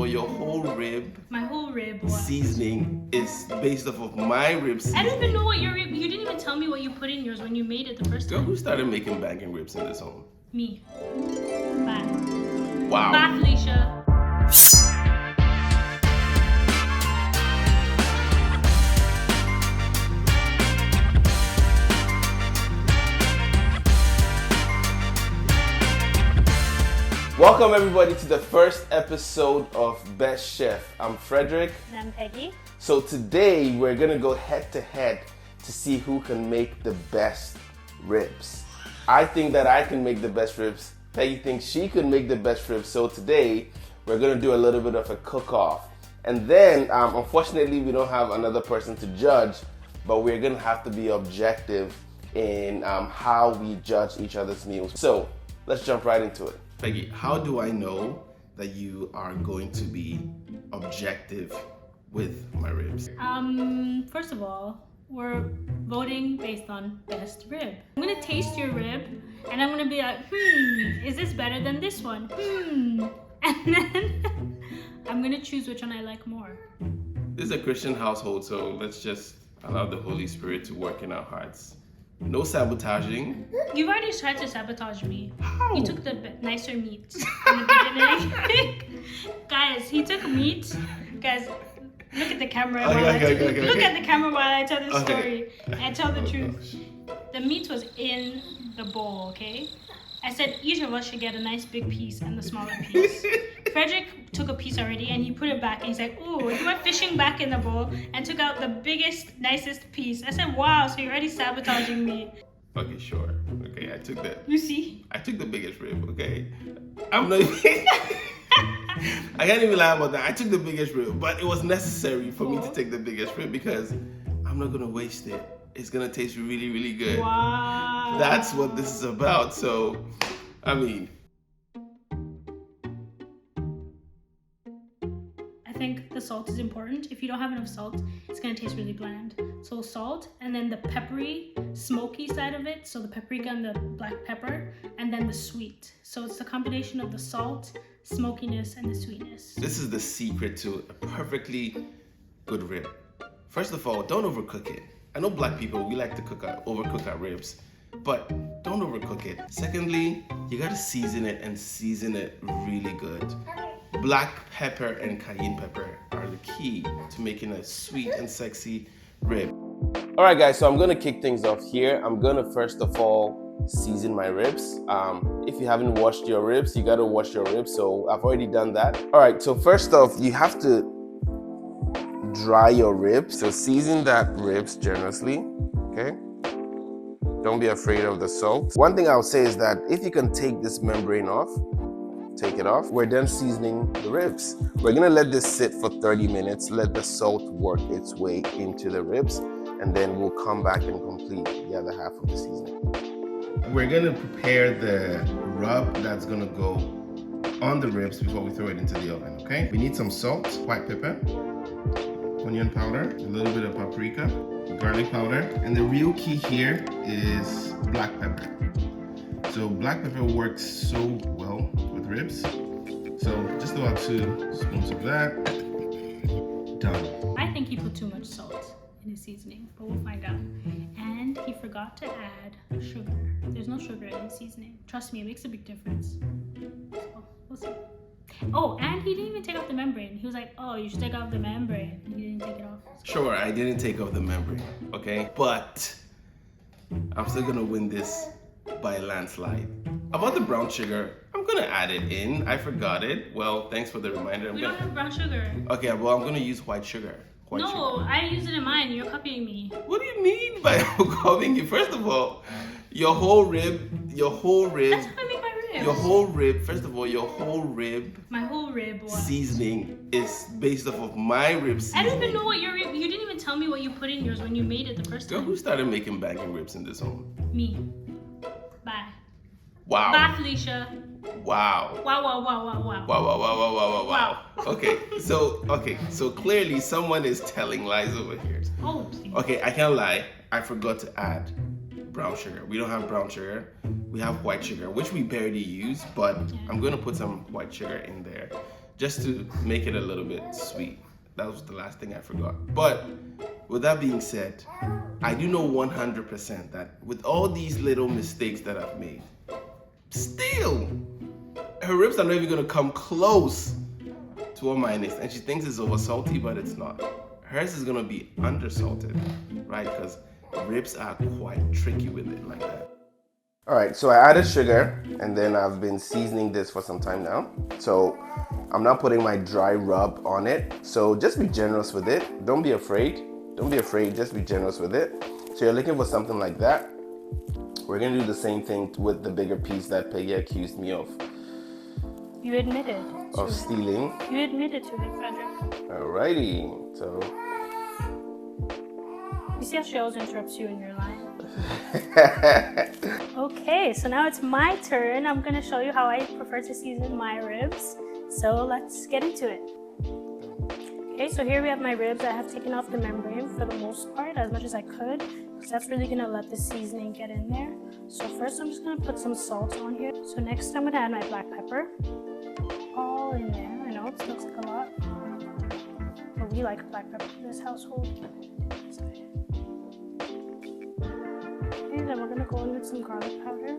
your whole rib. My whole rib. What? Seasoning is based off of my rib seasoning. I don't even know what your rib. You didn't even tell me what you put in yours when you made it the first Girl, time. who started making bacon ribs in this home? Me. Bye. Wow. Bye, Felicia. Welcome everybody to the first episode of Best Chef. I'm Frederick. And I'm Peggy. So today we're gonna go head to head to see who can make the best ribs. I think that I can make the best ribs. Peggy thinks she can make the best ribs. So today we're gonna do a little bit of a cook-off. And then unfortunately we don't have another person to judge, but we're gonna have to be objective in how we judge each other's meals. So let's jump right into it. Peggy, how do I know that you are going to be objective with my ribs? First of all, we're voting based on best rib. I'm gonna taste your rib and I'm gonna be like, is this better than this one? And then I'm gonna choose which one I like more. This is a Christian household, so let's just allow the Holy Spirit to work in our hearts. No sabotaging. You've already tried to sabotage me. How? You took the nicer meat in the beginning. Guys, he took meat. Guys, look at the camera while I tell the story. I tell the truth. The meat was in the bowl, okay? I said each of us should get a nice big piece and the smaller piece. Frederick took a piece already and he put it back and he's like, ooh, you went fishing back in the bowl and took out the biggest, nicest piece. I said, wow, so you're already sabotaging me. Okay, sure. Okay, I took that. You see? I took the biggest rib, okay? I'm not even... I can't even lie about that. I took the biggest rib, but it was necessary for me to take the biggest rib because I'm not gonna waste it. It's gonna taste really, really good. Wow. That's what this is about. So, I mean. I think the salt is important. If you don't have enough salt, it's gonna taste really bland. So salt, and then the peppery, smoky side of it. So the paprika and the black pepper, and then the sweet. So it's the combination of the salt, smokiness, and the sweetness. This is the secret to a perfectly good rib. First of all, don't overcook it. I know black people, we like to overcook our ribs, but don't overcook it. Secondly, you gotta season it and season it really good. Black pepper and cayenne pepper are the key to making a sweet and sexy rib. All right, guys, so I'm gonna kick things off here. I'm gonna first of all season my ribs. If you haven't washed your ribs, you gotta wash your ribs, so I've already done that. All right, so first off, you have to dry your ribs. So season that ribs generously, okay? Don't be afraid of the salt. One thing I would say is that if you can take this membrane off, take it off. We're done seasoning the ribs. We're gonna let this sit for 30 minutes, let the salt work its way into the ribs, and then we'll come back and complete the other half of the seasoning. We're gonna prepare the rub that's gonna go on the ribs before we throw it into the oven, okay? We need some salt, white pepper, onion powder, a little bit of paprika, garlic powder, and the real key here is black pepper. So black pepper works so well with ribs. So just about 2 spoons of that. Done. I think he put too much salt in his seasoning, but we'll find out. And he forgot to add sugar. There's no sugar in his seasoning. Trust me, it makes a big difference. So we'll see. Oh, and he didn't even take off the membrane. He was like, oh, you should take off the membrane. He didn't take it off. Sure, I didn't take off the membrane, okay? But I'm still gonna win this by a landslide. About the brown sugar, I'm gonna add it in. I forgot it. Well, thanks for the reminder. We don't have brown sugar. Okay, well, I'm gonna use white sugar. White sugar. I use it in mine. You're copying me. What do you mean by copying you? First of all, your whole rib, That's how I make my ribs. your whole rib, first of all, your whole rib My whole rib. What? seasoning is based off of my rib seasoning. I don't even know what your rib. You didn't even tell me what you put in yours when you made it the first Girl, time. who started making bacon ribs in this home? Me. Bye. Wow. Bye, Felicia. Wow. Wow, wow, wow, wow, wow. Wow, wow, wow, wow, wow, wow, wow. Okay, so clearly someone is telling lies over here. Oh, please. Okay, I can't lie. I forgot to add brown sugar. We don't have brown sugar. We have white sugar, which we barely use, but I'm gonna put some white sugar in there just to make it a little bit sweet. That was the last thing I forgot. But with that being said, I do know 100% that with all these little mistakes that I've made, still, her ribs are not even gonna come close to what mine is. And she thinks it's over salty, but it's not. Hers is gonna be under salted, right? Because ribs are quite tricky with it like that. All right, so I added sugar and then I've been seasoning this for some time now. So I'm not putting my dry rub on it. So just be generous with it. Don't be afraid. Don't be afraid, just be generous with it. So you're looking for something like that. We're gonna do the same thing with the bigger piece that Peggy accused me of. You admitted. Of stealing. You admitted to it, Frederick. Alrighty, so. You see how she always interrupts you in your line? Okay, so now it's my turn. I'm gonna show you how I prefer to season my ribs. So let's get into it. Okay, so here we have my ribs. I have taken off the membrane for the most part, as much as I could, because that's really gonna let the seasoning get in there. So first I'm just gonna put some salt on here. So next I'm gonna add my black pepper. All in there. I know it looks like a lot, but we like black pepper in this household. Okay, then we're gonna go in with some garlic powder.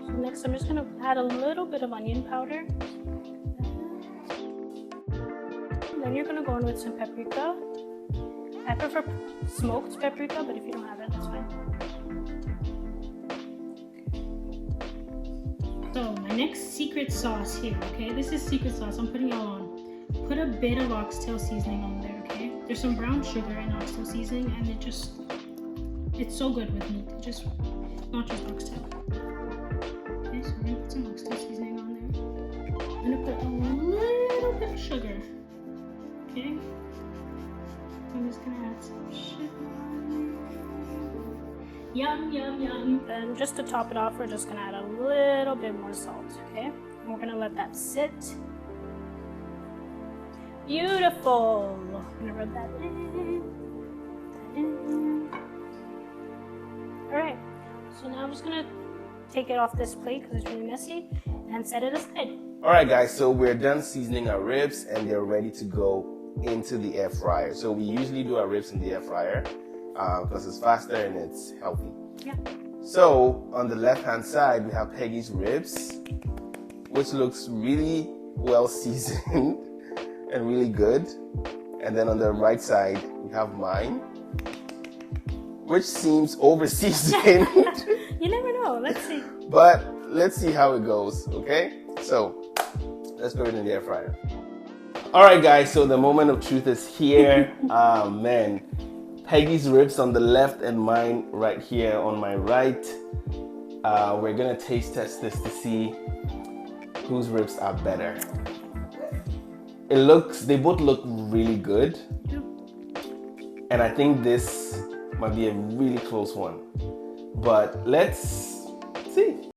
So next I'm just gonna add a little bit of onion powder. Then you're gonna go in with some paprika. I prefer smoked paprika, but if you don't have it, that's fine. So my next secret sauce here, okay? This is secret sauce. I'm putting it all on. Put a bit of oxtail seasoning on there, okay? There's some brown sugar in oxtail seasoning, and it's so good with meat. Not just oxtail. Okay, so we're gonna put some oxtail seasoning on there. I'm gonna put a little bit of sugar. Okay, I'm just gonna add some sugar. Yum, yum, yum. Then just to top it off, we're just gonna add a little bit more salt, okay? And we're gonna let that sit. Beautiful. I'm gonna rub that in. All right, so now I'm just gonna take it off this plate because it's really messy and set it aside. All right, guys, so we're done seasoning our ribs and they're ready to go into the air fryer. So we usually do our ribs in the air fryer because it's faster and it's healthy. Yeah. So on the left hand side we have Peggy's ribs, which looks really well seasoned and really good. And then on the right side we have mine, which seems over seasoned. You never know. Let's see. But let's see how it goes. Okay, so let's put it in the air fryer. All right, guys, so the moment of truth is here. Man, Peggy's ribs on the left and mine right here on my right. We're gonna taste test this to see whose ribs are better. They both look really good. And I think this might be a really close one. But let's see.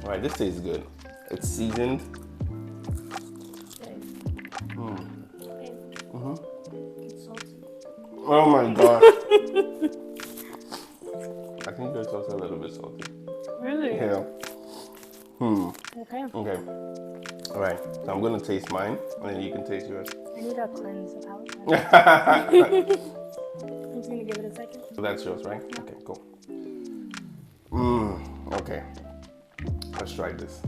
All right, this tastes good. It's seasoned. It's salty. Oh my god. I think yours also a little bit salty. Really? Yeah. Okay. Okay. All right. So I'm gonna taste mine, and then you can taste yours. I need a cleanse of palate. I'm just gonna give it a second. So that's yours, right? Yeah. Okay. Cool. Okay. Let's try this.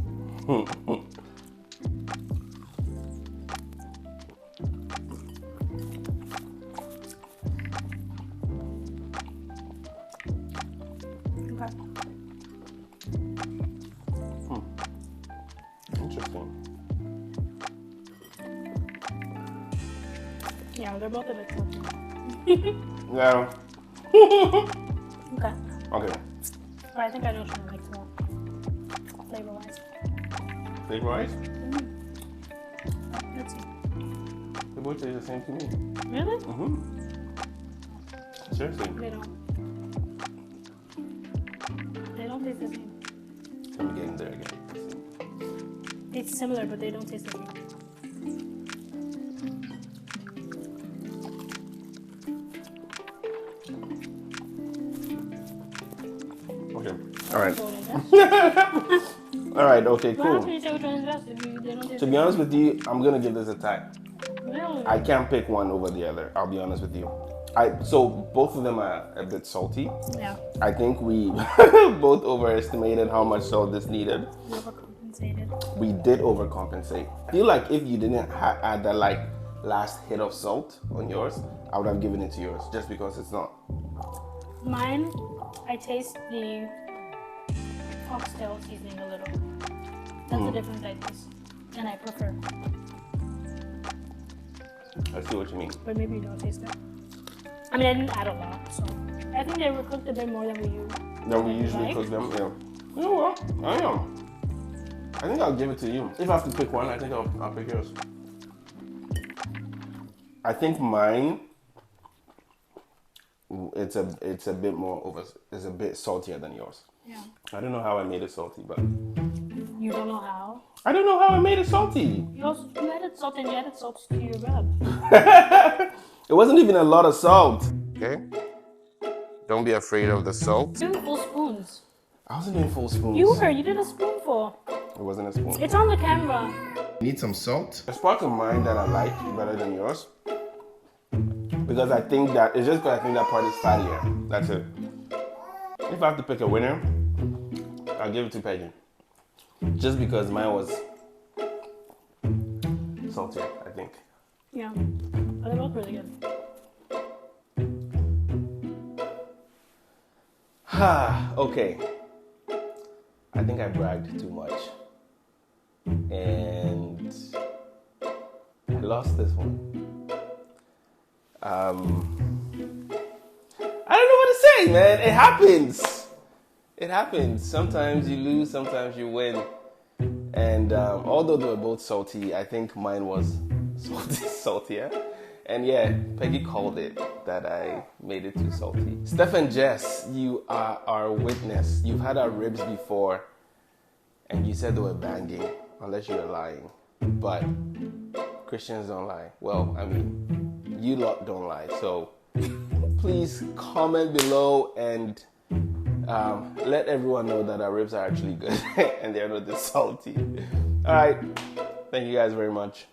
Interesting. Yeah, they're both a bit salty. Yeah. Okay. Okay. But I think I know which one I like more. Flavor-wise. Flavor-wise? Let's see. They both taste the same to me. Really? Mm-hmm. Seriously. They don't. They don't taste the same. Let me get in there again. It's similar, but they don't taste the same. Okay. All right. So All right. Okay. Well, how Cool. can you say which one is best if they don't taste To be honest with you, I'm gonna give this a tie. Really? I can't pick one over the other. I'll be honest with you. So both of them are a bit salty. Yeah. I think we both overestimated how much salt this needed. We overcompensated. We did overcompensate. I feel like if you didn't add that like last hit of salt on yours, I would have given it to yours just because it's not. Mine, I taste the oxtail seasoning a little. That's the difference I taste. And I prefer. I see what you mean. But maybe you don't taste it. I mean, I didn't add a lot, so I think they were cooked a bit more than we use. Then we usually cook them. Yeah. You know what? I am. I think I'll give it to you. If I have to pick one, I think I'll pick yours. I think mine. It's a bit more it's a bit saltier than yours. Yeah. I don't know how I made it salty, but You don't know how? I don't know how I made it salty. You added salt and you added salt to your rub. It wasn't even a lot of salt. Okay. Don't be afraid of the salt. Doing full spoons. I wasn't doing full spoons. You did a spoonful. It wasn't a spoon. It's on the camera. You need some salt. There's parts of mine that I like better than yours. Because I think that, it's just because I think that part is fattier. That's it. If I have to pick a winner, I'll give it to Peggy. Just because mine was saltier, I think. Yeah. But they're both really good. Okay. I think I bragged too much. And I lost this one. I don't know what to say, man. It happens. It happens. Sometimes you lose, sometimes you win. And although they were both salty, I think mine was saltier. And yeah, Peggy called it that I made it too salty. Steph and Jess, you are our witness. You've had our ribs before, and you said they were banging, unless you were lying. But Christians don't lie. Well, I mean, you lot don't lie. So please comment below and let everyone know that our ribs are actually good and they're not this salty. All right. Thank you guys very much.